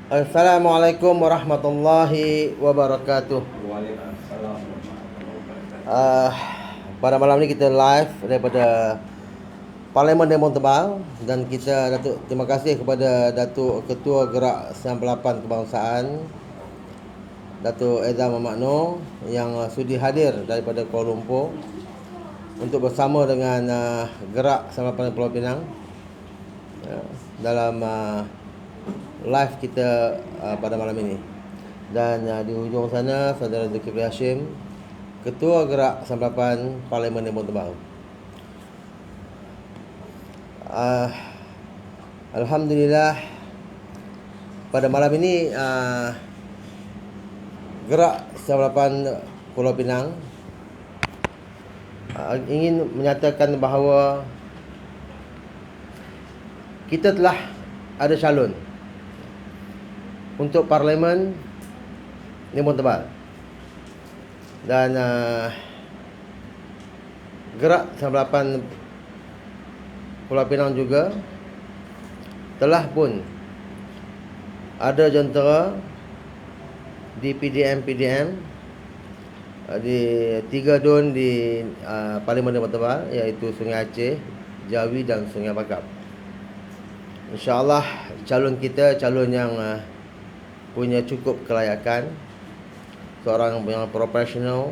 Assalamualaikum warahmatullahi wabarakatuh. Waalaikumsalam warahmatullahi wabarakatuh. Uh, pada malam ini kita live daripada Parlimen Demo Tebal, dan kita terima kasih kepada Datuk Ketua Gerak 98 Kebangsaan, Datuk Eza Muhammad Noor, yang sudi hadir daripada Kuala Lumpur untuk bersama dengan Gerak 98 Pulau Pinang dalam live kita pada malam ini. Dan di hujung sana Saudara Zulkifli Hashim, Ketua Gerak 98 Parlimen Demo Tebal. Alhamdulillah, pada malam ini Gerak 98 Pulau Pinang ingin menyatakan bahawa kita telah ada calon untuk Parlimen Demo Tebal, dan Gerak 98 Pulau Pinang juga telah pun ada jentera di PDM di 3 dun di Parlimen Demo Tebal, iaitu Sungai Aceh, Jawi dan Sungai Bakap. InsyaAllah calon kita calon yang punya cukup kelayakan, seorang yang profesional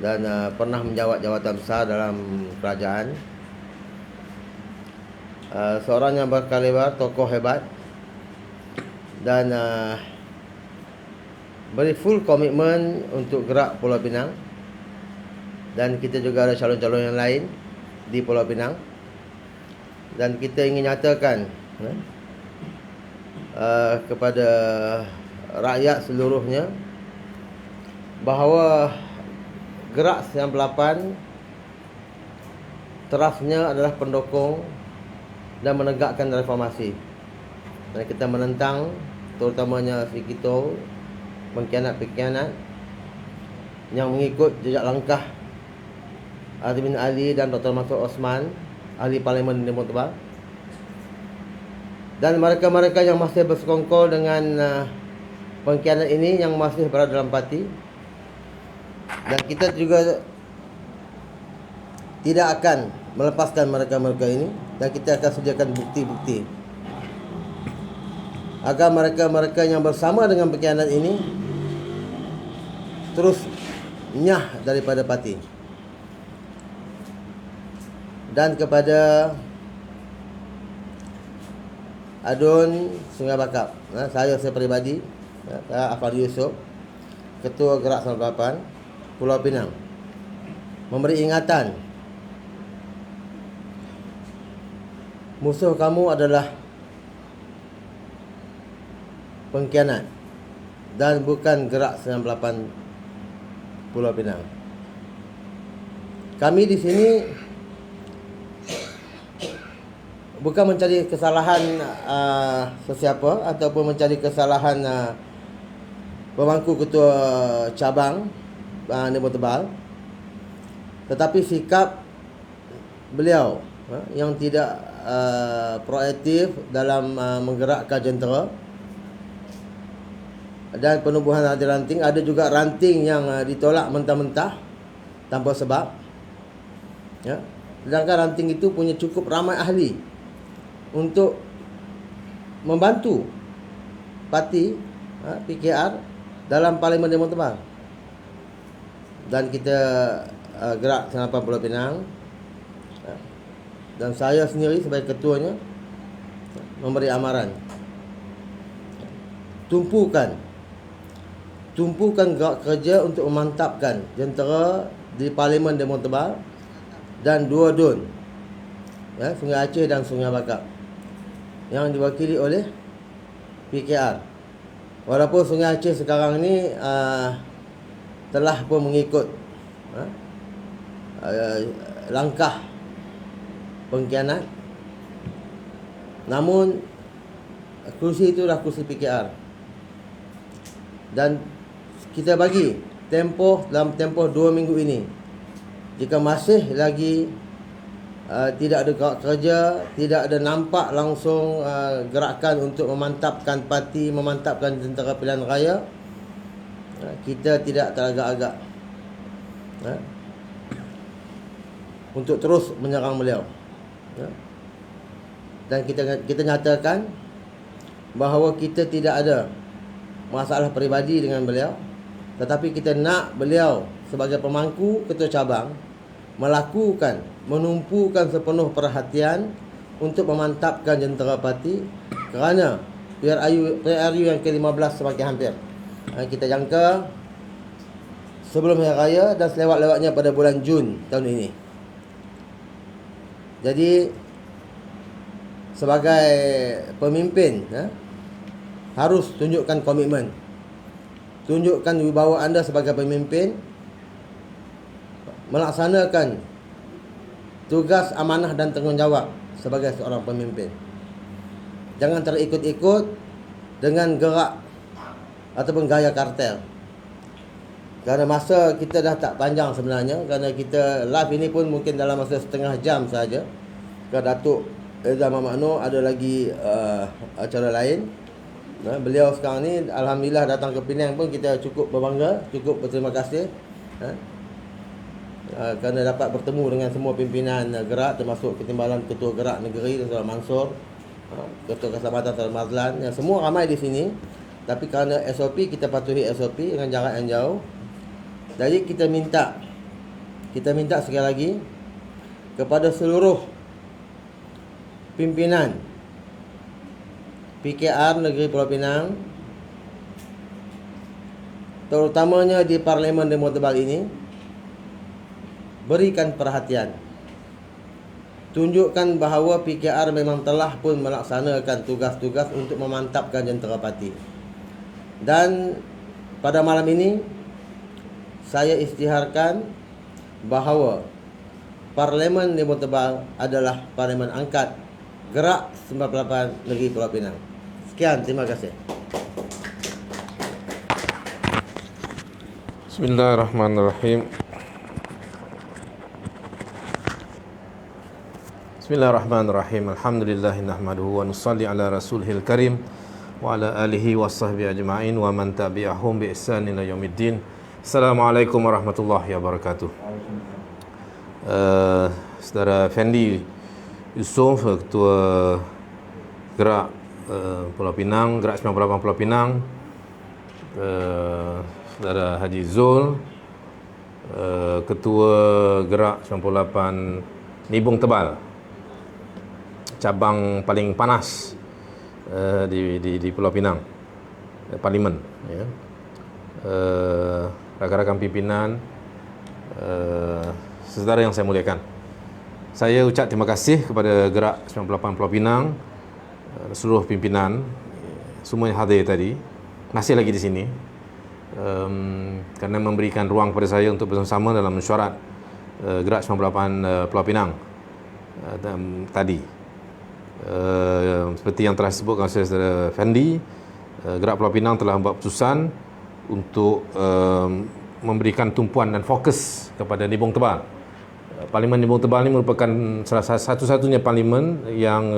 dan pernah menjawat jawatan besar dalam kerajaan, seorang yang berkaliber, tokoh hebat, dan beri full komitmen untuk Gerak Pulau Pinang. Dan kita juga ada calon-calon yang lain di Pulau Pinang, dan kita ingin nyatakan kepada rakyat seluruhnya bahawa Gerak 98 terasnya adalah pendukung dan menegakkan reformasi, dan kita menentang terutamanya sikitol pengkhianat-pengkhianat yang mengikut jejak langkah Azmi bin Ali dan Dr. Mansur Osman, ahli Parlimen Demo Tebal, dan mereka-mereka yang masih bersekongkol dengan pengkhianat ini, yang masih berada dalam parti. Dan kita juga tidak akan melepaskan mereka-mereka ini, dan kita akan sediakan bukti-bukti agar mereka-mereka yang bersama dengan pengkhianat ini terus nyah daripada parti. Dan kepada Adun Sungai Bakap, saya peribadi, saya Afan Yusof, Ketua Gerak 98 Pulau Pinang, memberi ingatan, musuh kamu adalah pengkhianat dan bukan Gerak 98 Pulau Pinang. Kami di sini bukan mencari kesalahan sesiapa ataupun mencari kesalahan pemangku ketua cabang Demo Tebal, tetapi sikap beliau yang tidak proaktif dalam menggerakkan jentera dan penubuhan ranting-ranting. Ada juga ranting yang ditolak mentah-mentah tanpa sebab, sedangkan ranting itu punya cukup ramai ahli untuk membantu parti PKR dalam Parlimen Demo Tebal. Dan kita Gerak 98 Pulau Pinang, dan saya sendiri sebagai ketuanya, memberi amaran, tumpukan gerak kerja untuk memantapkan jentera di Parlimen Demo Tebal dan 2 dun, Sungai Aceh dan Sungai Bakap, yang diwakili oleh PKR. Walaupun Sungai Aceh sekarang ni telah pun mengikut langkah pengkhianat, namun kursi itu adalah kursi PKR, dan kita bagi dalam tempoh 2 minggu ini, jika masih lagi tidak ada gerak kerja, tidak ada nampak langsung gerakan untuk memantapkan parti, memantapkan Tentera Pilihan Raya. Kita tidak teragak-agak untuk terus menyerang beliau. Dan kita nyatakan bahawa kita tidak ada masalah peribadi dengan beliau, tetapi kita nak beliau sebagai pemangku ketua cabang menumpukan sepenuh perhatian untuk memantapkan jentera parti, kerana PRU yang ke-15 semakin hampir. Kita jangka sebelum Hari Raya dan selewat-lewatnya pada bulan Jun tahun ini. Jadi sebagai pemimpin harus tunjukkan komitmen, tunjukkan wibawa anda sebagai pemimpin, melaksanakan tugas amanah dan tanggungjawab sebagai seorang pemimpin. Jangan terikut-ikut dengan gerak ataupun gaya kartel. Kerana masa kita dah tak panjang sebenarnya, kerana kita live ini pun mungkin dalam masa setengah jam saja. Kerana Datuk Eza Muhammad Noor ada lagi acara lain. Beliau sekarang ni alhamdulillah datang ke Penang pun kita cukup berbangga, cukup berterima kasih kerana dapat bertemu dengan semua pimpinan gerak, termasuk Ketimbalan Ketua Gerak Negeri Tuan Mansur, Ketua Keselamatan Tuan Mazlan, yang semua ramai di sini. Tapi kerana SOP, kita patuhi SOP dengan jarak yang jauh. Jadi kita minta sekali lagi kepada seluruh pimpinan PKR Negeri Pulau Pinang, terutamanya di Parlimen Demo Tebal ini, berikan perhatian. Tunjukkan bahawa PKR memang telah pun melaksanakan tugas-tugas untuk memantapkan jentera parti. Dan pada malam ini saya isytiharkan bahawa Parlimen Demo Tebal adalah Parlimen angkat Gerak 98 Negeri Pulau Pinang. Sekian, terima kasih. Bismillahirrahmanirrahim. Bismillahirrahmanirrahim. Alhamdulillahi nahmaduhu wa nusalli ala rasulihil karim wa ala alihi wa sahbihi ajma'in wa man tabi'ahum bi ihsan ila yaumiddin. Assalamualaikum warahmatullahi wabarakatuh. Saudara Fendi Yusof, Ketua Gerak Pulau Pinang, Gerak 98 Pulau Pinang, Saudara Haji Zul, Ketua Gerak 98 Nibong Tebal, cabang paling panas di Pulau Pinang, Parlimen, ya. Rakan-rakan pimpinan, saudara yang saya muliakan, saya ucap terima kasih kepada Gerak 98 Pulau Pinang, seluruh pimpinan, semua yang hadir tadi, masih lagi di sini, kerana memberikan ruang kepada saya untuk bersama-sama dalam mesyuarat Gerak 98 Pulau Pinang tadi. Seperti yang telah disebutkan oleh Saudara Fendi, Gerak Pulau Pinang telah membuat keputusan untuk memberikan tumpuan dan fokus kepada Nibong Tebal. Parlimen Nibong Tebal ini merupakan salah satu-satunya parlimen yang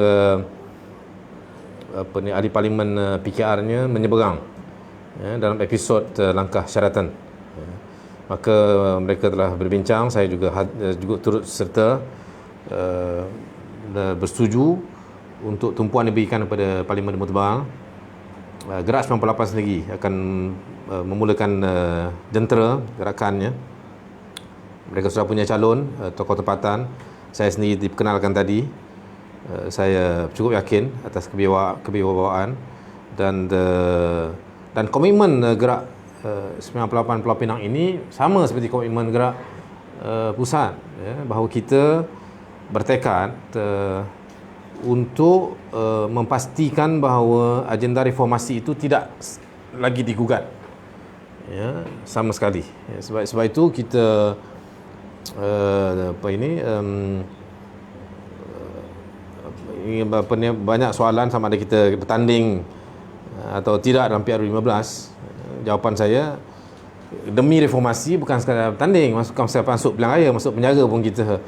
ahli parlimen PKR-nya menyeberang, ya, dalam episod langkah syaratan. Ya. Maka mereka telah berbincang, saya juga turut serta bersetuju untuk tumpuan diberikan kepada Parlimen Nibong Tebal. Gerak 98 sendiri akan memulakan jentera gerakannya. Mereka sudah punya calon tokoh tempatan. Saya sendiri diperkenalkan tadi. Saya cukup yakin atas kewibawaan dan komitmen gerak 98 Pulau Pinang ini sama seperti komitmen gerak pusat, ya, bahawa kita bertekad untuk memastikan bahawa agenda reformasi itu tidak lagi digugat, ya, sama sekali, ya. Sebab itu kita banyak soalan sama ada kita bertanding atau tidak dalam PRU15. Jawapan saya, demi reformasi bukan sekadar bertanding, masuk pilihan raya, masuk penjara pun kita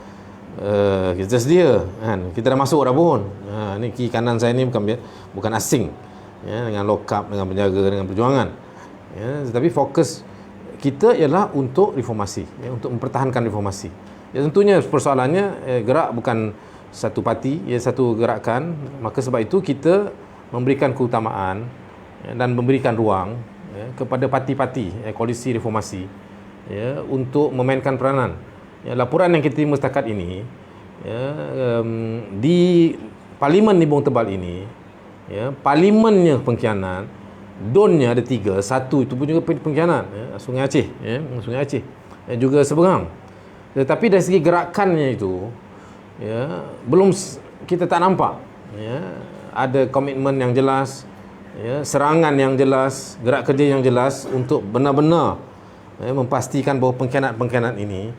kita sedia kan, kita dah masuk dah pun. Ni kiri kanan saya ni bukan asing ya, dengan lokap, dengan penjaga, dengan perjuangan ya, tetapi fokus kita ialah untuk reformasi ya, untuk mempertahankan reformasi ya. Tentunya persoalannya gerak bukan satu parti ya, satu gerakan, maka sebab itu kita memberikan keutamaan ya, dan memberikan ruang ya, kepada parti-parti koalisi reformasi ya, untuk memainkan peranan ya. Laporan yang kita terima setakat ini ya, di Parlimen Nibong Tebal ini ya, parlimennya pengkhianat, donnya ada 3, satu itu pun juga pengkhianat ya, Sungai Aceh ya, Sungai Aceh ya, juga Seberang. Tetapi dari segi gerakannya itu ya, belum kita tak nampak ya, ada komitmen yang jelas ya, serangan yang jelas, gerak kerja yang jelas untuk benar-benar ya, memastikan bahawa pengkhianat-pengkhianat ini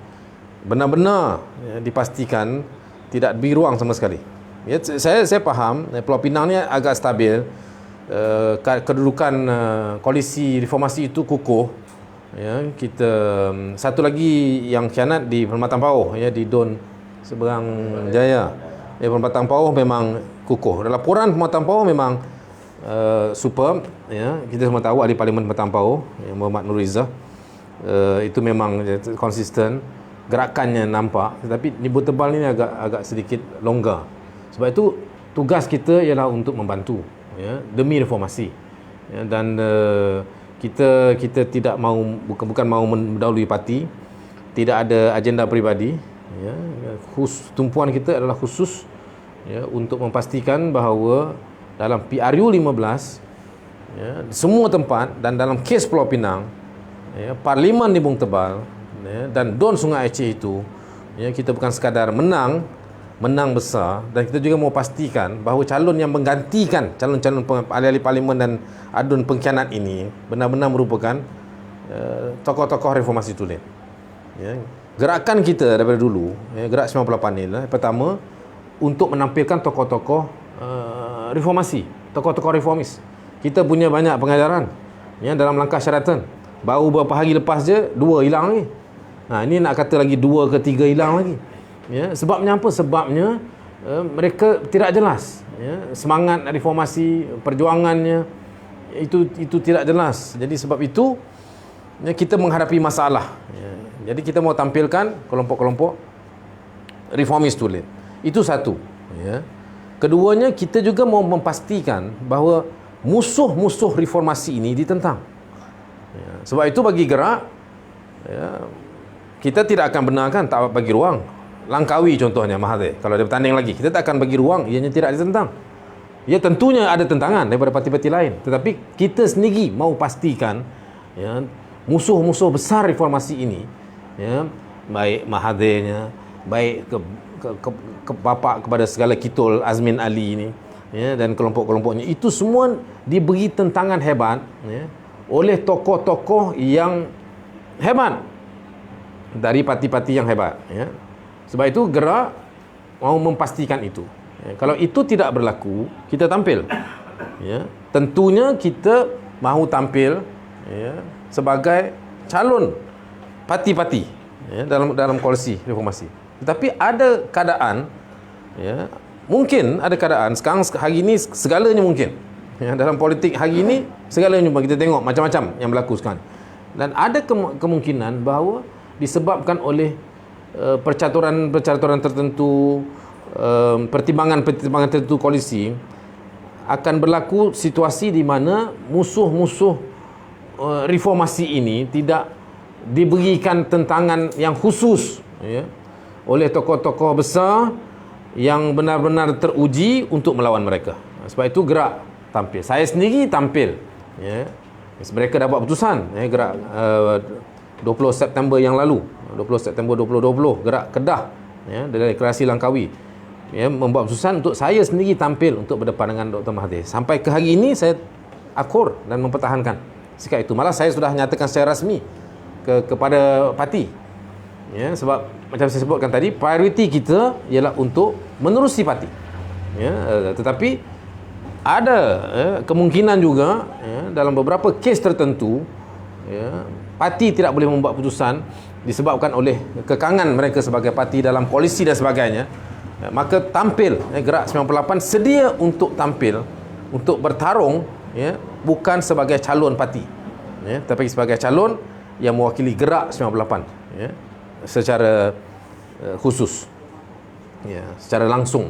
benar-benar ya, dipastikan tidak diberi ruang sama sekali ya. Saya faham Pulau Pinang ni agak stabil, kedudukan koalisi reformasi itu kukuh ya. Kita satu lagi yang khianat di Perempatan Pauh ya, di Don Seberang Jaya ya, Perempatan Pauh memang kukuh. Laporan Perempatan Pauh memang superb ya. Kita semua tahu ahli Parlimen Perempatan Pauh ya, Muhammad Nur Izzah itu memang konsisten, gerakannya nampak, tetapi Nibong Tebal ni agak sedikit longgar. Sebab itu tugas kita ialah untuk membantu ya, demi reformasi ya, dan kita tidak mahu, bukan mahu mendahului parti, tidak ada agenda peribadi ya. Tumpuan kita adalah khusus ya, untuk memastikan bahawa dalam PRU 15 ya, semua tempat dan dalam kes Pulau Pinang ya, Parlimen Nibong Tebal ya, dan Don Sungai Aceh itu ya, kita bukan sekadar menang besar, dan kita juga mau pastikan bahawa calon yang menggantikan calon-calon ahli-ahli parlimen dan adun pengkhianat ini benar-benar merupakan tokoh-tokoh reformasi tulen ya. Gerakan kita daripada dulu ya, gerak 98 ni lah, pertama untuk menampilkan tokoh-tokoh reformasi, tokoh-tokoh reformis. Kita punya banyak pengajaran ya, dalam langkah syaratan. Baru beberapa hari lepas je 2 hilang lagi. Ini nak kata lagi 2 ke 3 hilang lagi ya. Sebabnya apa? Sebabnya mereka tidak jelas ya, semangat reformasi, perjuangannya itu tidak jelas. Jadi sebab itu ya, kita menghadapi masalah ya. Jadi kita mau tampilkan kelompok-kelompok reformis tulen. Itu satu ya. Keduanya, kita juga mau memastikan bahawa musuh-musuh reformasi ini ditentang ya. Sebab itu bagi gerak ya, kita tidak akan benarkan, tak bagi ruang. Langkawi contohnya Mahathir, kalau dia bertanding lagi, kita tak akan bagi ruang ianya tidak ditentang. Ya, tentunya ada tentangan daripada parti-parti lain, tetapi kita sendiri mahu pastikan ya, musuh-musuh besar reformasi ini ya, baik Mahathirnya, baik ke bapa kepada segala kitol Azmin Ali ini ya, dan kelompok-kelompoknya, itu semua diberi tentangan hebat ya, oleh tokoh-tokoh yang hebat dari parti-parti yang hebat ya. Sebab itu gerak mahu memastikan itu ya. Kalau itu tidak berlaku, kita tampil ya. Tentunya kita mahu tampil ya, sebagai calon parti-parti ya, dalam koalisi reformasi. Tetapi ada keadaan ya, mungkin ada keadaan sekarang, hari ini segalanya mungkin ya, dalam politik hari ini segalanya jumpa. Kita tengok macam-macam yang berlaku sekarang, dan ada kemungkinan bahawa disebabkan oleh percaturan tertentu, pertimbangan tertentu koalisi, akan berlaku situasi di mana musuh-musuh reformasi ini tidak diberikan tentangan yang khusus ya, oleh tokoh-tokoh besar yang benar-benar teruji untuk melawan mereka. Sebab itu gerak tampil. Saya sendiri tampil ya. Mereka dah buat keputusan ya, gerak 20 September yang lalu, 20 September 2020, gerak Kedah ya, dari deklarasi Langkawi ya, membuat keputusan untuk saya sendiri tampil untuk berdepan dengan Dr. Mahathir. Sampai ke hari ini saya akur dan mempertahankan sikap itu. Malah saya sudah nyatakan secara rasmi kepada parti ya, sebab macam saya sebutkan tadi, prioriti kita ialah untuk menerusi parti ya, tetapi ada kemungkinan juga ya, dalam beberapa kes tertentu ya, parti tidak boleh membuat keputusan disebabkan oleh kekangan mereka sebagai parti dalam koalisi dan sebagainya, maka tampil Gerak 98 sedia untuk tampil, untuk bertarung, bukan sebagai calon parti, tapi sebagai calon yang mewakili Gerak 98, secara khusus, secara langsung,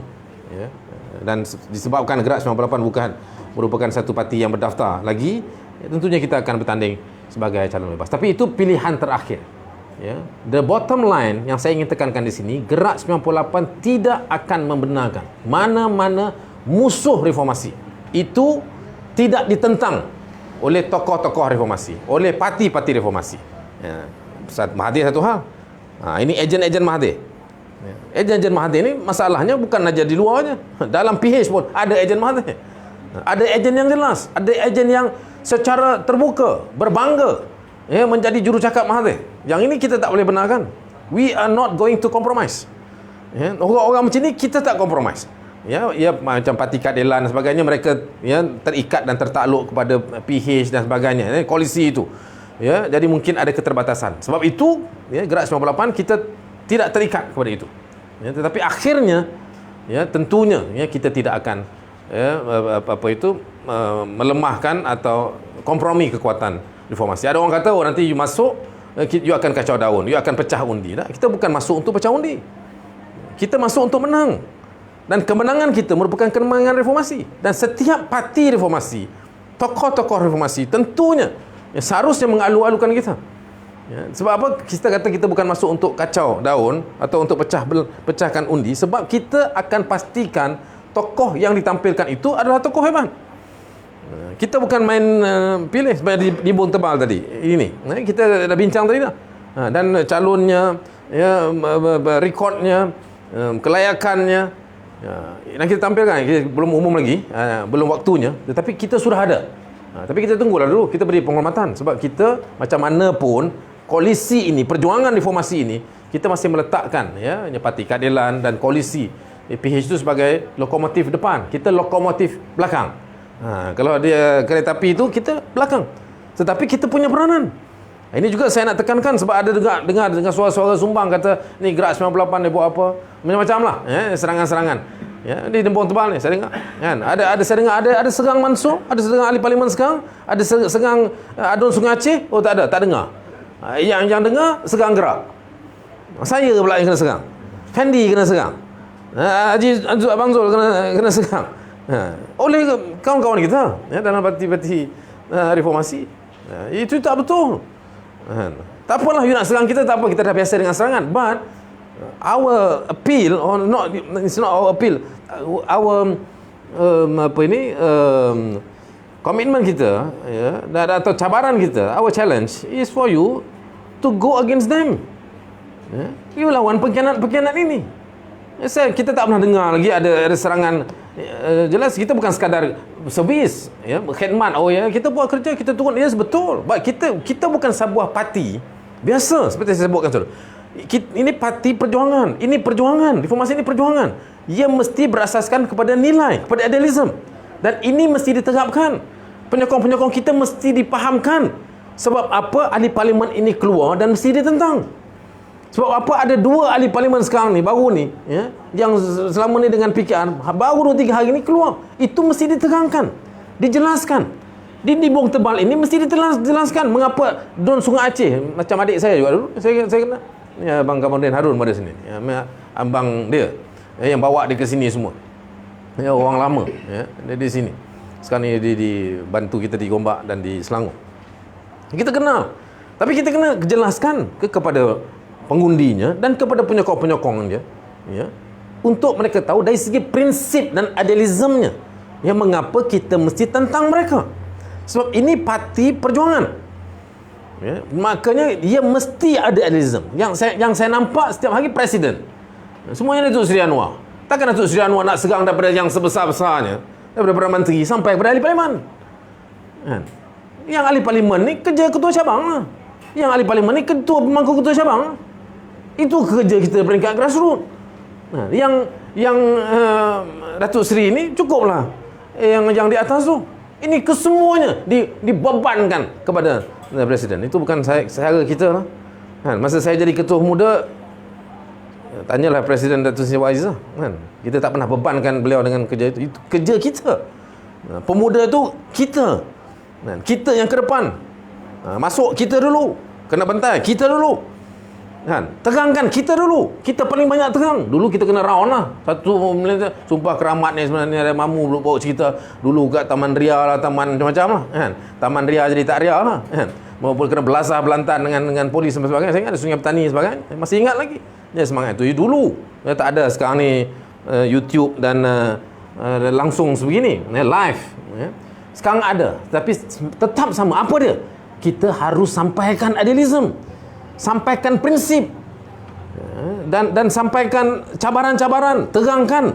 dan disebabkan Gerak 98 bukan merupakan satu parti yang berdaftar lagi, tentunya kita akan bertanding sebagai calon bebas. Tapi itu pilihan terakhir. The bottom line yang saya ingin tekankan di sini, Gerak 98 tidak akan membenarkan mana-mana musuh reformasi itu tidak ditentang oleh tokoh-tokoh reformasi, oleh parti-parti reformasi. Mahathir satu hal. Ini ejen-ejen Mahathir. Ejen-ejen Mahathir ini masalahnya bukan saja di luarnya. Dalam PH pun ada ejen Mahathir. Ada ejen yang jelas, ada ejen yang secara terbuka berbangga menjadi jurucakap Mahathir. Yang ini kita tak boleh benarkan. We are not going to compromise. Orang-orang macam ni kita tak compromise. Macam parti keadilan dan sebagainya, mereka terikat dan tertakluk kepada PH dan sebagainya, koalisi itu. Jadi mungkin ada keterbatasan. Sebab itu Gerak 98 kita tidak terikat kepada itu. Tetapi akhirnya tentunya kita tidak akan melemahkan atau kompromi kekuatan reformasi. Ada orang kata, nanti you masuk, you akan kacau daun, you akan pecah undi. Kita bukan masuk untuk pecah undi. Kita masuk untuk menang. Dan kemenangan kita merupakan kemenangan reformasi. Dan setiap parti reformasi, tokoh-tokoh reformasi tentunya seharusnya mengalu-alukan kita. Sebab apa kita kata kita bukan masuk untuk kacau daun atau untuk pecahkan undi? Sebab kita akan pastikan tokoh yang ditampilkan itu adalah tokoh hebat. Kita bukan main pilih sebenarnya di bung tebal tadi. Ini kita dah bincang tadi dah. Dan calonnya, rekodnya, kelayakannya, yang kita tampilkan, kita belum umum lagi, belum waktunya, tetapi kita sudah ada. Tapi kita tunggulah dulu, kita beri penghormatan. Sebab kita macam mana pun koalisi ini, perjuangan reformasi ini, kita masih meletakkan parti keadilan dan koalisi PH itu sebagai lokomotif depan, kita lokomotif belakang. Kalau dia kereta api itu, kita belakang. Tetapi kita punya peranan. Ini juga saya nak tekankan, sebab ada dengar suara-suara sumbang kata ni Gerak 98 dia buat apa, macam-macam lah, serangan-serangan. Di Dembong Tebal ni saya dengar, kan? Saya dengar ada serang Mansur, ada serang ahli parlimen sekarang, ada serang Adun Sungai Aceh. Oh tak dengar. Yang dengar serang Gerak. Saya pula yang kena serang. Fendi kena serang. Haji Abang Zul kena serang. Oleh kawan-kawan kita dalam parti-parti reformasi. Itu tak betul. Tak apalah you nak serang kita, tak apa, kita dah biasa dengan serangan. But our appeal, or not, it's not our appeal, our komitmen kita, atau cabaran kita, our challenge is for you to go against them. You lawan pengkhianat ini. Kita tak pernah dengar lagi ada serangan. Jelas kita bukan sekadar servis, khidmat. Kita buat kerja, kita turun. Yes, betul. Kita bukan sebuah parti biasa seperti saya sebutkan tadi. Ini parti perjuangan. Ini perjuangan. Reformasi ini perjuangan. Ia mesti berasaskan kepada nilai, kepada idealism. Dan ini mesti diterapkan. Penyokong-penyokong kita mesti dipahamkan. Sebab apa ahli parlimen ini keluar dan mesti ditentang. Sebab apa ada dua ahli parlimen sekarang ni, baru ni, yang selama ni dengan PKR, baru 2-3 hari ni keluar. Itu mesti diterangkan, dijelaskan. Di Bung Tebal ini mesti dijelaskan mengapa Don Sungai Aceh, macam adik saya juga dulu, saya kenal. Abang Kamarudin Harun pada sini. Abang dia, yang bawa dia ke sini semua. Orang lama, dia di sini. Sekarang ni dibantu kita di Gombak dan di Selangor. Kita kenal. Tapi kita kena jelaskan kepada pengundinya dan kepada penyokong-penyokongnya, untuk mereka tahu dari segi prinsip dan idealismnya, mengapa kita mesti tentang mereka. Sebab ini parti perjuangan, makanya dia mesti ada idealism. Yang saya nampak setiap hari presiden semuanya Datuk Seri Anwar. Takkan Datuk Seri Anwar nak serang daripada yang sebesar-besarnya, daripada Perdana Menteri sampai kepada ahli parlimen. Yang ahli parlimen ni kerja ketua cabang lah. Yang ahli parlimen ni ketua pemangku ketua cabang lah. Itu kerja kita peringkat grassroots. Yang Datuk Seri ni cukuplah yang di atas tu. Ini kesemuanya dibebankan kepada presiden. Itu bukan saya kita lah. Kan, masa saya jadi ketua muda, tanyalah Presiden Datuk Seri Waiz lah, kan. Kita tak pernah bebankan beliau dengan kerja itu. Itu kerja kita. Pemuda tu kita. Kan. Kita yang ke depan. Masuk kita dulu. Kena bantai kita dulu. Kan? Tegangkan kita dulu. Kita paling banyak tegang. Dulu kita kena round lah. Satu sumpah keramat ni sebenarnya ada mamu bawa cerita dulu kat Taman Ria lah, taman macam-macam lah, kan. Taman Ria jadi tak Ria lah, kan. Maupun kena belasah belantan dengan polis dan sebagainya. Saya ingat ada Sungai Petani dan sebagainya. Saya masih ingat lagi. Dia semangat itu dulu. Tak ada sekarang ni YouTube dan langsung sebegini, live. Sekarang ada, tapi tetap sama. Apa dia? Kita harus sampaikan idealism, sampaikan prinsip, dan sampaikan cabaran-cabaran, tegangkan.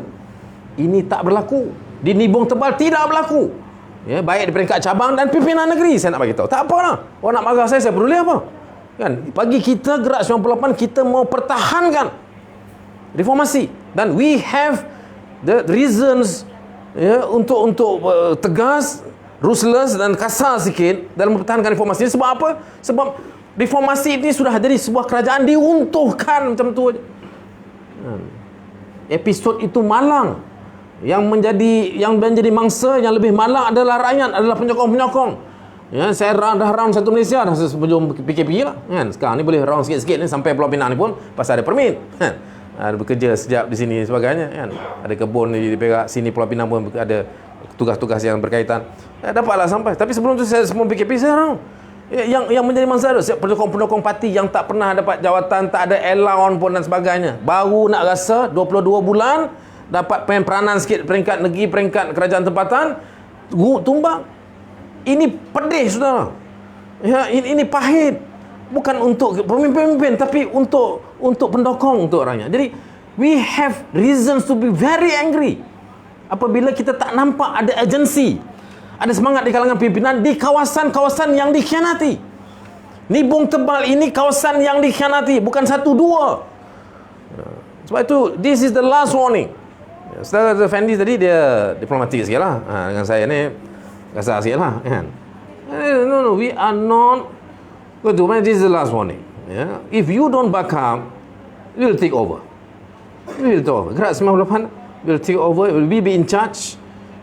Ini tak berlaku. Di Nibong Tebal tidak berlaku. Baik di peringkat cabang dan pimpinan negeri, saya nak bagi tahu. Tak apalah. Orang nak marah saya peduli apa? Kan? Bagi kita Gerak 98, kita mau pertahankan reformasi, dan we have the reasons untuk tegas, ruthless dan kasar sikit dalam mempertahankan reformasi ini. Sebab apa? Sebab reformasi ini sudah jadi sebuah kerajaan diuntuhkan macam tu aja. Episod itu malang. Yang menjadi mangsa yang lebih malang adalah rakyat, adalah penyokong-penyokong. Saya dah round satu Malaysia dah sebelum PKP lah, kan. Sekarang ni boleh round sikit-sikit ni sampai Pulau Pinang ni pun pasal ada permit, kan. Ada bekerja sekejap di sini sebagainya, kan. Ada kebun di Perak, sini Pulau Pinang pun ada tugas-tugas yang berkaitan. Dapatlah sampai. Tapi sebelum tu saya sebelum PKP saya round. Yang menjadi mangsa tu pendukung-pendukung parti yang tak pernah dapat jawatan, tak ada allowance pun dan sebagainya. Baru nak rasa 22 bulan dapat peranan sikit peringkat negeri, peringkat kerajaan tempatan, tumbang. Ini pedih, saudara. Ini pahit. Bukan untuk pemimpin-pemimpin, tapi untuk pendukung, untuk rakyat. Jadi, we have reasons to be very angry apabila kita tak nampak ada agensi, ada semangat di kalangan pimpinan di kawasan-kawasan yang dikhianati. Nibong Tebal ini kawasan yang dikhianati, bukan satu dua. Sebab itu, this is the last warning. Saudara Fendi tadi dia diplomatik sikit lah. Dengan saya ni kasar sikit lah, kan. No, we are not going to. This is the last warning. If you don't back up, we will take over. We will take over. Gerak 98 will take over. We will be in charge.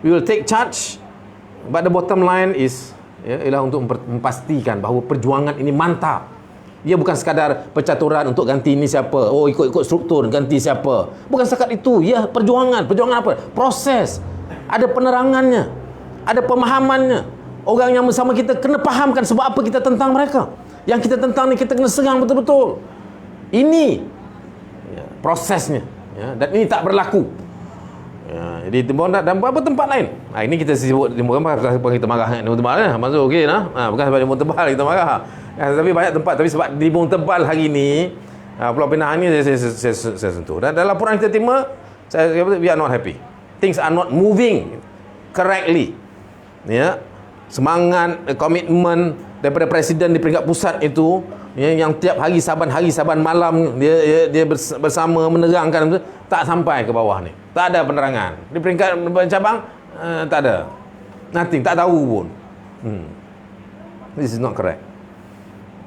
We will take charge. But the bottom line is ialah untuk memastikan bahawa perjuangan ini mantap. Dia bukan sekadar percaturan untuk ganti ni siapa. Oh, ikut-ikut struktur ganti siapa. Bukan setakat itu. Ya, perjuangan. Perjuangan apa? Proses. Ada penerangannya. Ada pemahamannya. Orang yang bersama kita kena fahamkan sebab apa kita tentang mereka. Yang kita tentang ni kita kena serang betul-betul. Ini prosesnya. Dan ini tak berlaku. Jadi dan beberapa tempat lain. Ini kita sebut Nibong Tebal, kita marah Nibong Tebal lah. Maksud okey lah. Bukan sebab Nibong Tebal kita marah. Tapi banyak tempat. Tapi sebab Nibong Tebal hari ni, Pulau Pinang ni saya sentuh. Dan dalam laporan kita terima, we are not happy. Things are not moving correctly. Semangat, komitmen daripada Presiden di peringkat pusat itu, yang tiap hari saban malam dia bersama menerangkan, tak sampai ke bawah ni. Tak ada penerangan. Di peringkat cabang tak ada. Nothing, tak tahu pun. This is not correct.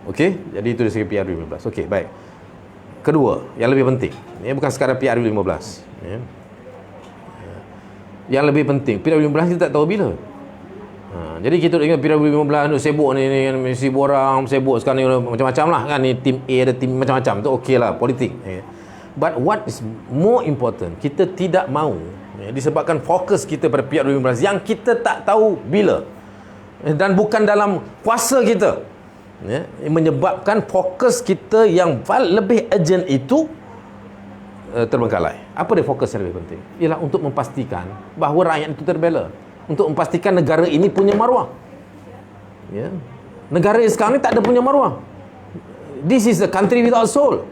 Okey, jadi itu dari segi PR 2015. Okey, baik. Kedua, yang lebih penting. Ini bukan sekadar PR 2015. Yang lebih penting, PR 2015 kita tak tahu bila. Jadi kita ingat PR 2015 tu sibuk ni sibuk orang, sibuk sekarang ni macam-macam lah kan. Ni tim A ada tim macam-macam tu, okey lah, politik. But what is more important, kita tidak mahu disebabkan fokus kita pada PR 2015 yang kita tak tahu bila dan bukan dalam kuasa kita, menyebabkan fokus kita yang lebih urgent itu terbengkalai. Apa dia fokus yang lebih penting? Ialah untuk memastikan bahawa rakyat itu terbela, untuk memastikan negara ini punya maruah. Negara sekarang ni tak ada punya maruah. This is a country without soul.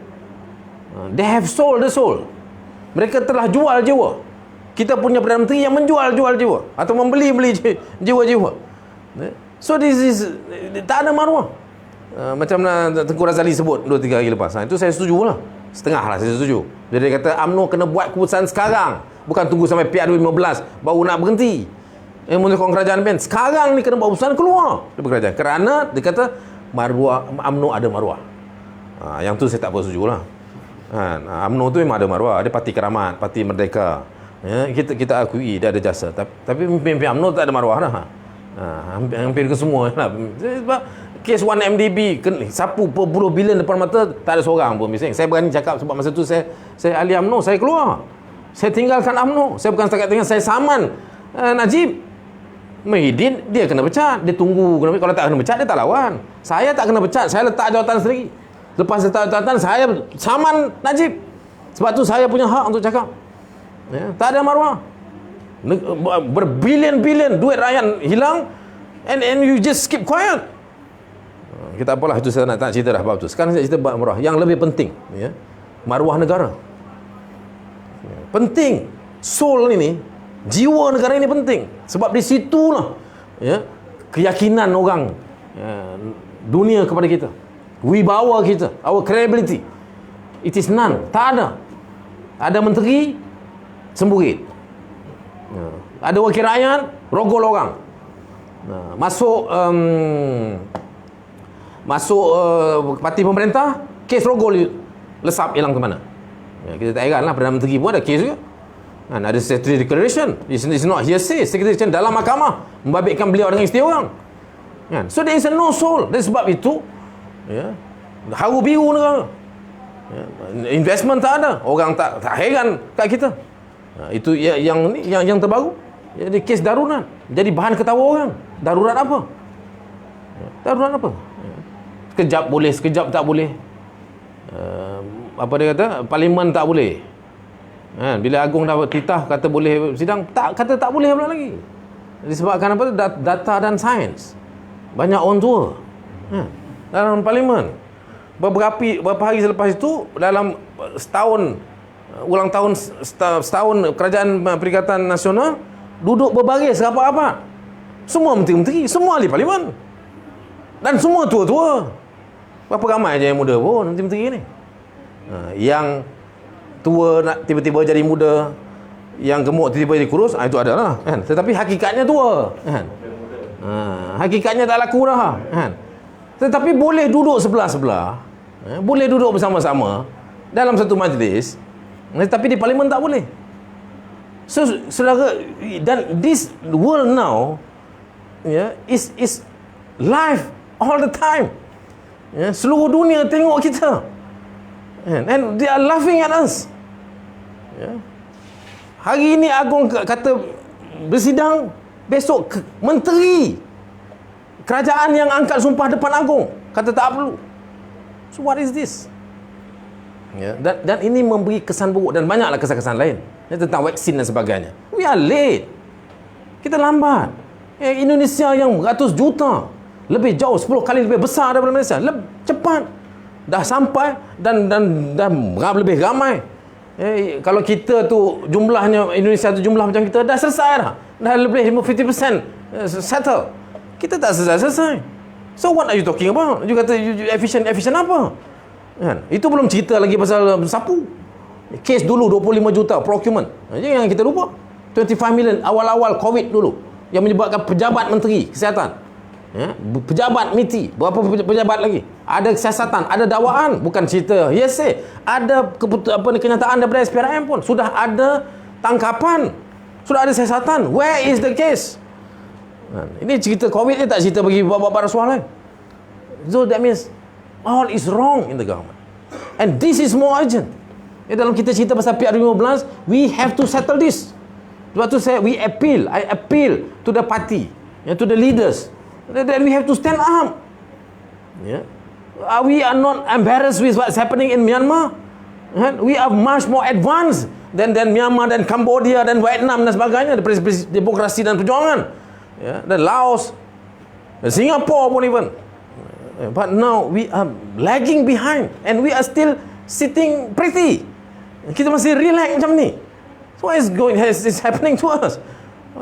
They have sold the soul. Mereka telah jual jiwa. Kita punya Perdana Menteri yang menjual jiwa atau membeli jiwa-jiwa. So this is tak ada maruah. Macam Tengku Razali sebut 2-3 hari lepas. Itu saya setuju lah. Setengah lah saya setuju. Jadi dia kata UMNO kena buat keputusan sekarang, bukan tunggu sampai PR 2015 baru nak berhenti menyokong kerajaan PN. Sekarang ni kena buat keputusan, keluar dari kerajaan. Kerana dia kata maruah UMNO ada maruah. Yang tu saya tak bersetuju lah. Kan? UMNO tu memang ada maruah, ada parti keramat, parti merdeka. Ya, kita akui dia ada jasa. Tapi pemimpin UMNO tak ada maruah dah. Hampir ke semua lah. Sebab kes 1MDB sapu berpuluh bilion depan mata, tak ada seorang pun bising. Saya berani cakap sebab masa tu saya ahli UMNO, saya keluar. Saya tinggalkan UMNO. Saya bukan setakat tinggal, saya saman Najib. Muhyiddin dia kena pecat, dia tunggu. Kalau tak kena pecat, dia tak lawan. Saya tak kena pecat, saya letak jawatan sendiri. Lepas letak jawatan, saya saman Najib. Sebab tu saya punya hak untuk cakap. Ya, tak ada maruah. Berbilion-bilion duit rakyat hilang, and you just keep quiet. Kita apalah, itu saya tak cerita dah bab tu. Sekarang saya cerita bab maruah yang lebih penting, ya. Maruah negara. Penting. Soul ini, jiwa negara ini penting. Sebab di situlah, ya, keyakinan orang, ya, dunia kepada kita, wibawa kita, our credibility. It is none. Tak ada. Ada menteri semburit, ya. Ada wakil rakyat rogol orang. Masuk parti pemerintah, kes rogol lesap hilang ke mana. Ya, kita tak heran lah, Perdana Menteri pun ada kes juga. Kan, ada Secretary Declaration. It's not hearsay. Secretary Declaration dalam mahkamah membabitkan beliau dengan isteri orang. Kan? So there is a no soul. Dan sebab itu, ya, haru biru negara. Ya, investment tak ada. Orang tak heran kat kita. Itu yang terbaru. Jadi kes darurat. Jadi bahan ketawa orang. Darurat apa? Darurat apa? Sekejap boleh, sekejap tak boleh. Apa dia kata? Parlimen tak boleh. Bila Agong dah titah kata boleh sidang, kata tak boleh pula lagi. Disebabkan apa? Data dan sains. Banyak orang tua dalam parlimen. Beberapa hari selepas itu, dalam setahun ulang tahun setahun Kerajaan Perikatan Nasional, duduk berbaris rapat-rapat. Semua menteri-menteri, semua ahli parlimen. Dan semua tua-tua. Berapa ramai aja yang muda pun menteri-menteri ni. Yang tua nak tiba-tiba jadi muda, yang gemuk tiba-tiba jadi kurus, itu adalah, kan? Tetapi hakikatnya tua, kan? Hakikatnya tak laku dah, kan? Tetapi boleh duduk sebelah-sebelah, boleh duduk bersama-sama dalam satu majlis, tetapi di parlimen tak boleh. So saudara, dan this world now, is live all the time. Seluruh dunia tengok kita, and they are laughing at us. Hari ini Agong kata bersidang, besok menteri kerajaan yang angkat sumpah depan Agong kata tak perlu. So what is this? Dan ini memberi kesan buruk, dan banyaklah kesan-kesan lain tentang vaksin dan sebagainya. We are late. Kita lambat. Indonesia yang ratus juta, lebih jauh, 10 kali lebih besar daripada Malaysia, cepat dah sampai, dan lebih ramai. Kalau kita tu jumlahnya, Indonesia tu jumlah macam kita, dah selesai dah lebih 50% settle. Kita tak selesai. So what are you talking about? You kata efficient apa? Kan? Itu belum cerita lagi pasal sapu. Kes dulu 25 juta procurement. Yang kita lupa, 25 million awal-awal COVID dulu, yang menyebabkan pejabat menteri kesihatan, pejabat MITI, berapa pejabat lagi, ada kesiasatan, ada dakwaan, bukan cerita hearsay, ada kenyataan daripada SPRM pun, sudah ada tangkapan, sudah ada siasatan. Where is the case? Ini cerita COVID ni, tak cerita bagi bab-bab rasuah lain. So that means all is wrong in the government, and this is more urgent. Dalam kita cerita pasal PR15, we have to settle this. Sebab tu I appeal to the party, to the leaders, that we have to stand up. We are not embarrassed with what's happening in Myanmar. We are much more advanced than Myanmar, dan Cambodia, dan Vietnam dan sebagainya, demokrasi dan perjuangan. Dan Laos, dan Singapore pun even. But now we are lagging behind, and we are still sitting pretty. Kita masih relax macam ni. So what is happening to us?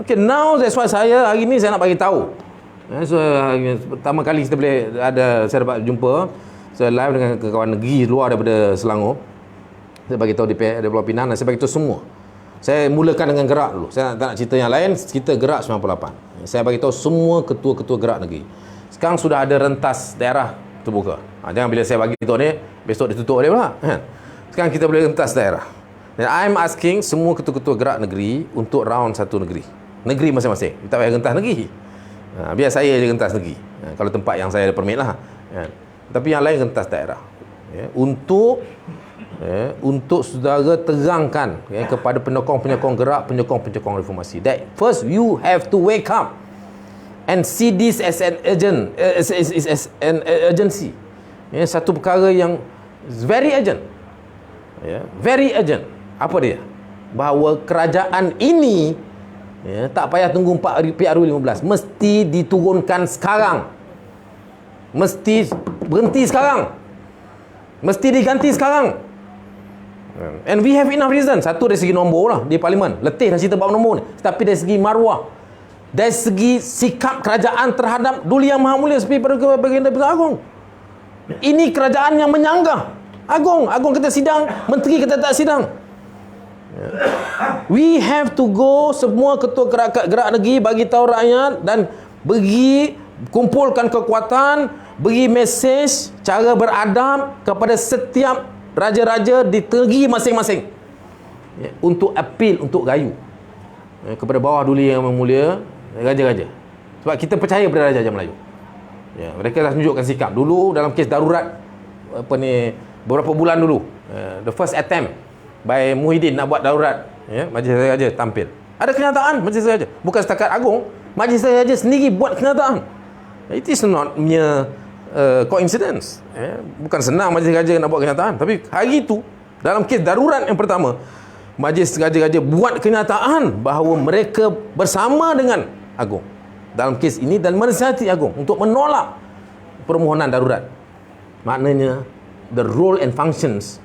Okay, now that's why hari ni saya nak bagi tahu. So pertama kali kita boleh saya dapat jumpa, saya live dengan kawan negeri luar daripada Selangor. Saya bagi tahu di Pulau Pinang, dan saya bagi tahu semua. Saya mulakan dengan gerak dulu. Saya tak nak cerita yang lain, kita gerak 98. Saya bagi tahu semua ketua-ketua gerak negeri. Sekarang sudah ada rentas daerah terbuka. Jangan bila saya bagi tu ni, besok dia tutup dia pula. Kan? Sekarang kita boleh rentas daerah. Dan I'm asking semua ketua-ketua gerak negeri untuk round satu negeri. Negeri masing-masing. Kita tak payah rentas negeri. Biar saya je rentas negeri. Kalau tempat yang saya ada permit lah. Tapi yang lain rentas daerah. Untuk saudara terangkan kepada penyokong-penyokong gerak, penyokong-penyokong reformasi, that first you have to wake up and see this as an urgent, as an urgency. Satu perkara yang very urgent. Very urgent. Apa dia? Bahawa kerajaan ini tak payah tunggu PRU 15, mesti diturunkan sekarang. Mesti berhenti sekarang. Mesti diganti sekarang. And we have enough reason. Satu dari segi nombor lah di parlimen, letih dah cerita bab nombor ni. Tapi dari segi maruah, dari segi sikap kerajaan terhadap Duli Yang Maha Mulia seperti Baginda Besar Agong. Ini kerajaan yang menyanggah Agong kata sidang, menteri kata tak sidang. We have to go, semua ketua gerak negeri bagi tahu rakyat dan bagi kumpulkan kekuatan, bagi mesej cara beradab kepada setiap raja-raja di negeri masing-masing, untuk appeal, untuk gayu kepada bawah Duli Yang Mulia, raja-raja. Sebab kita percaya pada raja-raja Melayu. Mereka dah tunjukkan sikap dulu dalam kes darurat beberapa bulan dulu, the first attempt by Muhyiddin nak buat darurat, Majlis Raja tampil. Ada kenyataan Majlis Raja, bukan setakat Agong, Majlis Raja sendiri buat kenyataan. It is not mere coincidence. Bukan senang Majlis Raja nak buat kenyataan, tapi hari itu dalam kes darurat yang pertama, Majlis Raja buat kenyataan bahawa mereka bersama dengan Agong dalam kes ini dan menasihati Agong untuk menolak permohonan darurat. Maknanya the role and functions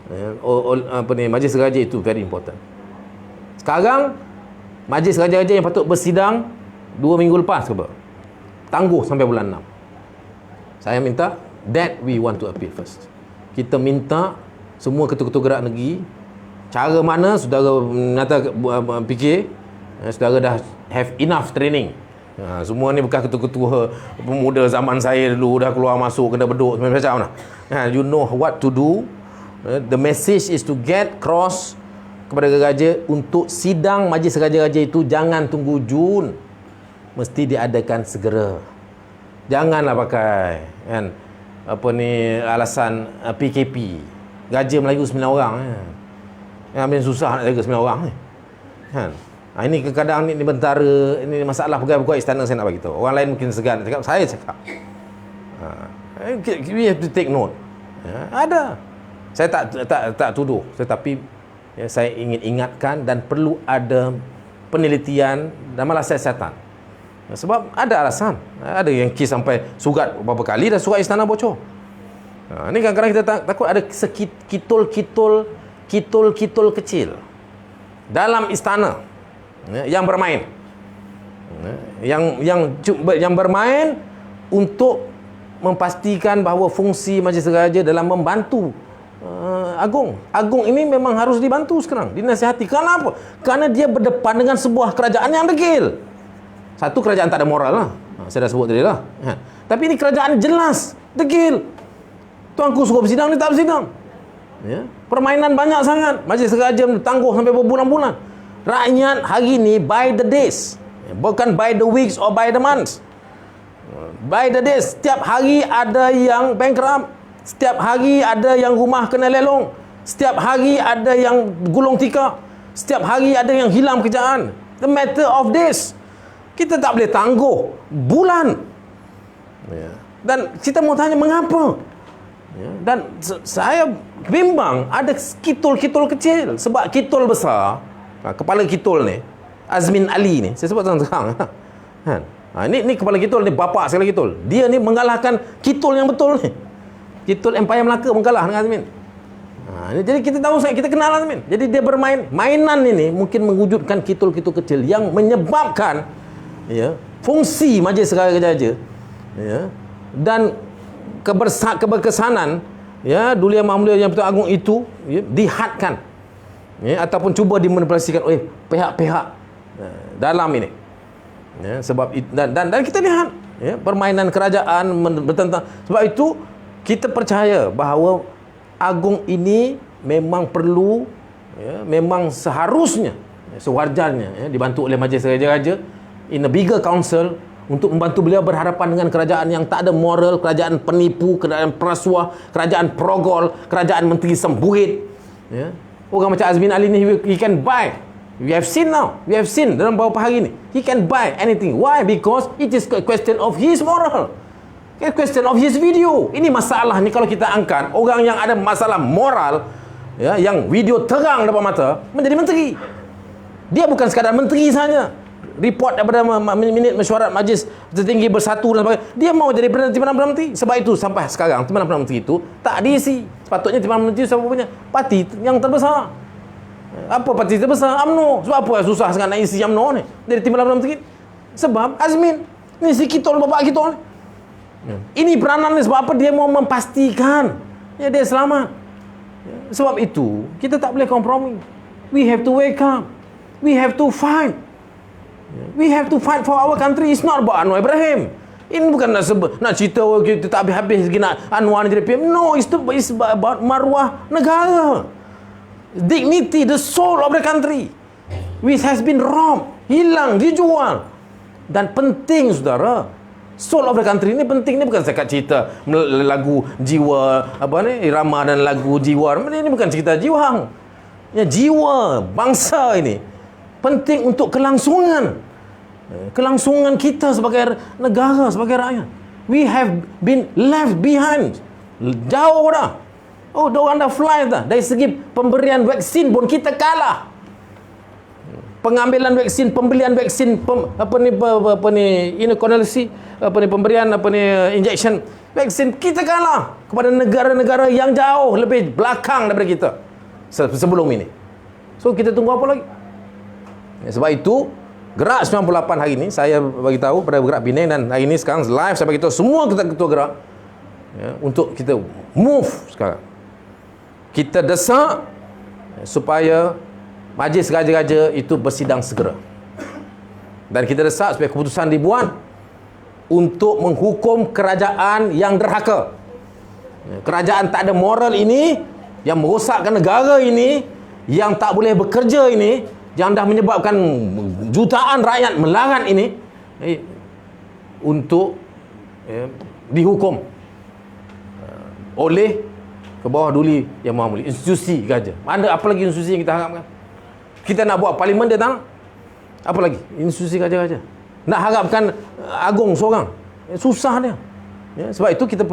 Majlis Raja itu very important. Sekarang Majlis Raja-Raja yang patut bersidang 2 minggu lepas ke apa, tangguh sampai bulan 6. Saya minta that we want to appeal first. Kita minta semua ketua-ketua gerak negeri, cara mana saudara nyata fikir, saudara dah have enough training. Semua ni bekas ketua-ketua pemuda zaman saya dulu, dah keluar masuk kena beduk macam mana. You know what to do. The message is to get cross kepada raja untuk sidang Majlis Raja-Raja itu jangan tunggu Jun, mesti diadakan segera. Janganlah pakai alasan PKP. Raja Melayu 9 orang Ambil susah nak jaga 9 orang ni. Ini kadang-kadang ni bentara, ini masalah pegawai-pegawai istana saya nak bagi tahu. Orang lain mungkin segan nak cakap, saya cakap. We have to take note. Ada. Saya tak tuduh, tetapi saya ingin ingatkan dan perlu ada penelitian dan malah siasatan. Sebab ada alasan. Ada yang kes sampai surat beberapa kali dan surat istana bocor. Ini kadang-kadang kita takut ada kitol-kitol kecil dalam istana yang bermain. Yang bermain untuk memastikan bahawa fungsi Majlis Raja dalam membantu Agong ini memang harus dibantu sekarang, dinasihati. Kenapa? Kerana dia berdepan dengan sebuah kerajaan yang degil. Satu, kerajaan tak ada moral lah, saya dah sebut tadi lah. Tapi ini kerajaan jelas degil. Tuanku suruh bersidang, dia tak bersidang. Permainan banyak sangat. Majlis Raja tangguh sampai berbulan-bulan. Rakyat hari ini by the days, bukan by the weeks or by the months, by the days. Setiap hari ada yang bankrupt, setiap hari ada yang rumah kena lelong, setiap hari ada yang gulung tikar, setiap hari ada yang hilang pekerjaan. The matter of days. Kita tak boleh tangguh bulan. Dan kita mau tanya mengapa. Dan saya bimbang ada kitol-kitol kecil. Sebab kitol besar, kepala kitol ni, Azmin Ali ni, saya sebut terang-terang. Ini kepala kitol ni, bapa sekali kitol. Dia ni mengalahkan kitol yang betul ni. Kitol Empire Melaka mengalah dengan Azmin. Jadi kita tahu, kita kenal Azmin. Jadi dia bermain. Mainan ini mungkin mewujudkan kitol-kitol kecil yang menyebabkan fungsi Majlis Raja dan keberkesanan Duli Yang Maha Mulia Yang Pertuan Agong itu dihadkan ataupun cuba dimanipulasikan oleh pihak-pihak dalam ini. Sebab dan kita lihat ya, permainan kerajaan bertentang. Sebab itu kita percaya bahawa agung ini memang perlu, ya, memang seharusnya, sewajarnya, ya, dibantu oleh majlis raja-raja in a bigger council untuk membantu beliau berhadapan dengan kerajaan yang tak ada moral, kerajaan penipu, kerajaan perasuah, kerajaan progol, kerajaan menteri sembuhit, ya. Orang macam Azmin Ali ni, he can buy. We have seen now, we have seen dalam beberapa hari ni, he can buy anything. Why? Because it is a question of his moral, a question of his video. Ini masalah ni kalau kita angkat orang yang ada masalah moral, ya, yang video terang depan mata menjadi menteri. Dia bukan sekadar menteri saja. Report daripada minit mesyuarat majlis tertinggi bersatu dan sebagainya, dia mau jadi Timbalan Perdana Menteri. Sebab itu sampai sekarang Timbalan Perdana Menteri itu tak diisi. Sepatutnya Timbalan Menteri siapa punya? Parti yang terbesar. Apa parti terbesar? UMNO. Sebab apa susah sangat nak isi UMNO ni dari Timbalan Perdana Menteri? Sebab Azmin ni si kitol bapak kitol ni. Ini peranan ni sebab apa? Dia mau memastikan, ya, dia selamat. Sebab itu kita tak boleh kompromi. We have to wake up. We have to fight. We have to fight for our country. It's not about Anwar Ibrahim. Ini bukan nak cerita kita tak habis-habis lagi nak Anwar jadi PM. No, it's about maruah negara. Dignity, the soul of the country, which has been robbed, hilang, dijual. Dan penting, saudara, soul of the country ni penting. Ni bukan sekat cerita lagu jiwa, apa ni, irama dan lagu jiwa. Ini bukan cerita jiwa. Ya, jiwa bangsa ini penting untuk kelangsungan kita sebagai negara, sebagai rakyat. We have been left behind. Jauh dah. Oh, diorang dah fly dah. Dari segi pemberian vaksin pun kita kalah. Pengambilan vaksin, pembelian vaksin, pemberian injection vaksin, kita kalah kepada negara-negara yang jauh lebih belakang daripada kita sebelum ini. So kita tunggu apa lagi? Sebab itu Gerak 98 hari ini saya bagi tahu pada Gerak Penang, dan hari ini sekarang live saya bagi tahu semua ketua gerak, ya, untuk kita move sekarang. Kita desak supaya majlis raja-raja itu bersidang segera. Dan kita desak supaya keputusan dibuat untuk menghukum kerajaan yang derhaka. Kerajaan tak ada moral ini, yang merosakkan negara ini, yang tak boleh bekerja ini, yang dah menyebabkan jutaan rakyat melarat ini, untuk dihukum oleh ke bawah duli yang maha mulia, institusi raja. Ada apa lagi institusi yang kita harapkan? Kita nak buat parlimen, dia tak nak. Apa lagi? Institusi raja-raja. Nak harapkan agung seorang, susah dia. Ya, sebab itu kita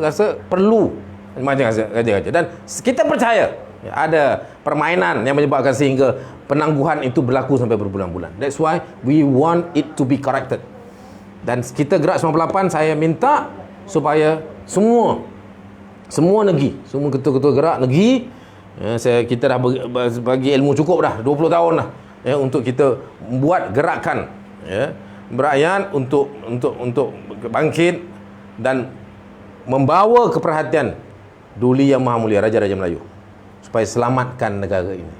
rasa perlu raja-raja. Dan kita percaya, ya, ada permainan yang menyebabkan sehingga penangguhan itu berlaku sampai berbulan-bulan. That's why we want it to be corrected. Dan kita Gerak 98, saya minta supaya semua negeri, semua ketua-ketua gerak negeri, ya, kita dah bagi ilmu cukup dah 20 tahun dah, ya, untuk kita buat gerakan, ya, berakyat untuk bangkit dan membawa keperhatian Duli Yang Maha Mulia Raja-Raja Melayu supaya selamatkan negara ini,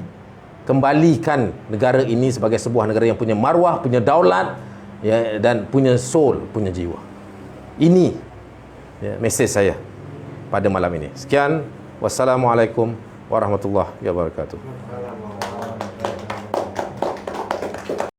kembalikan negara ini sebagai sebuah negara yang punya maruah, punya daulat, ya, dan punya soul, punya jiwa. Ini, ya, mesej saya pada malam ini. Sekian, wassalamualaikum warahmatullahi wabarakatuh.